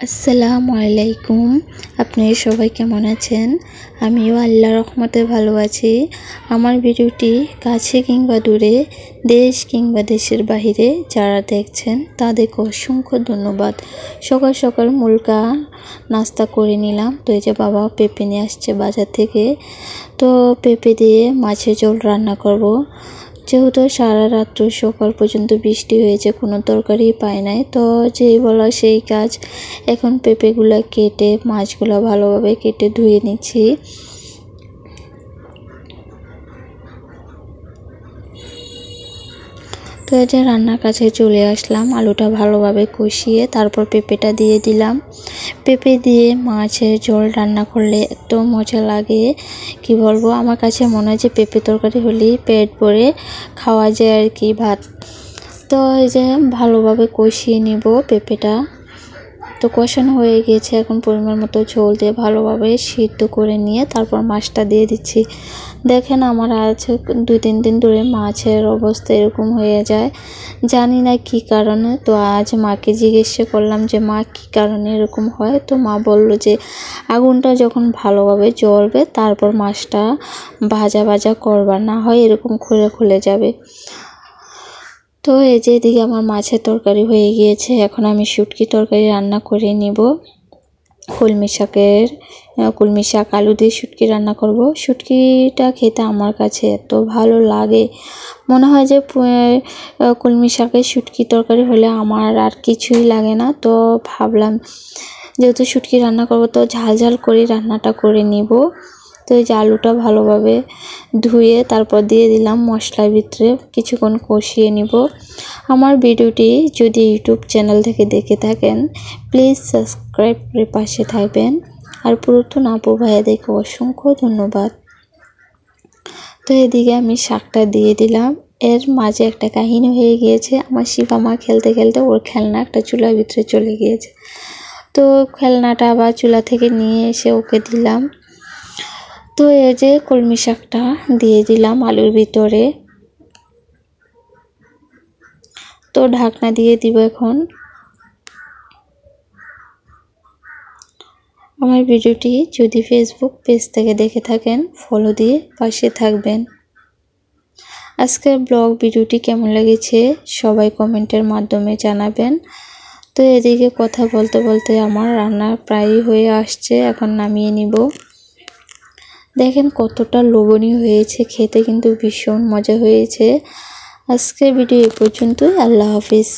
আসসালামু আলাইকুম। আপনারা সবাই কেমন আছেন? আমিও আল্লাহর রহমতে ভালো আছি। আমার ভিডিওটি কাছে কিংবা দূরে, দেশ কিংবা দেশের বাইরে যারা দেখছেন তাদেরকে অসংখ্য ধন্যবাদ। সকাল সকাল মুলকা নাস্তা করে নিলাম। তো এই যে বাবা পেঁপে নিয়ে আসছে বাজার থেকে, তো পেঁপে দিয়ে মাছের ঝোল রান্না করব। যেহেতু সারা রাত্র সকাল পর্যন্ত বৃষ্টি হয়েছে, কোনো তরকারি পাই নাই, তো যেই বলা সেই কাজ। এখন পেঁপেগুলো কেটে মাছগুলো ভালোভাবে কেটে ধুয়ে নিচ্ছি। তো এই যে রান্নার কাছে চলে আসলাম, আলুটা ভালোভাবে কষিয়ে তারপর পেঁপেটা দিয়ে দিলাম। পেঁপে দিয়ে মাছের ঝোল রান্না করলে এত মজা লাগে কি বলবো। আমার কাছে মনে হয় যে পেঁপে তরকারি হলেই পেট ভরে খাওয়া যায় আর কি, ভাত। তো এই যে ভালোভাবে কষিয়ে নিব পেঁপেটা। তো কষানো হয়ে গিয়েছে, এখন পরিমাণ মতো ঝোল দিয়ে ভালোভাবে সিদ্ধ করে নিয়ে তারপর মাছটা দিয়ে দিচ্ছি। দেখেন আমার আজ 2-3 দিন ধরে মাছের অবস্থা এরকম হয়ে যায়, জানি না কি কারণে। তো আজ মাকে জিজ্ঞেস করলাম যে মা কি কারণে এরকম হয়। তো মা বলল যে আগুনটা যখন ভালোভাবে জ্বলবে তারপর মাছটা ভাজা ভাজা করবা, না হয় এরকম খুলে খুলে যাবে। তো এই যে এদিকে আমার মাছের তরকারি হয়ে গিয়েছে, এখন আমি শুটকি তরকারি রান্না করে নিব। কলমি শাক আলু দিয়ে শুটকি রান্না করব। শুটকিটা খেতে আমার কাছে এত ভালো লাগে, মনে হয় যে কলমি শাকের শুটকি তরকারি হলে আমার আর কিছুই লাগে না। তো ভাবলাম যেহেতু শুটকি রান্না করব তো ঝাল ঝাল করে রান্নাটা করে নিব। তো এই যে আলুটা ভালোভাবে ধুয়ে তারপর দিয়ে দিলাম মশলার ভিতরে, কিছুক্ষণ কষিয়ে নিব। আমার ভিডিওটি যদি ইউটিউব চ্যানেল থেকে দেখে থাকেন প্লিজ সাবস্ক্রাইব করে পাশে থাকবেন। আর পুরাতন আপু ভাইয়াদেরকে অসংখ্য ধন্যবাদ। তো এদিকে আমি শাকটা দিয়ে দিলাম। এর মাঝে একটা কাহিনী হয়ে গিয়েছে, আমার শিফা মা খেলতে খেলতে ওর খেলনা একটা চুলার ভিতরে চলে গিয়েছে। তো খেলনাটা আবার চুলা থেকে নিয়ে এসে ওকে দিলাম। তো এই যে কলমি শাকটা দিয়ে দিলাম আলুর ভিতরে, তো ঢাকনা দিয়ে দিব এখন। আমার ভিডিওটি যদি ফেসবুক পেজ থেকে দেখে থাকেন ফলো দিয়ে পাশে থাকবেন। আজকের ব্লগ ভিডিওটি কেমন লেগেছে সবাই কমেন্টের মাধ্যমে জানাবেন। তো এদিকে কথা বলতে বলতে আমার রান্না প্রায় হয়ে আসছে, এখন নামিয়ে নিব। দেখেন কতটা লোভনীয় হয়েছে, খেতে কিন্তু ভীষণ মজা হয়েছে। আজকের ভিডিও এ পর্যন্তই। আল্লাহ হাফিজ।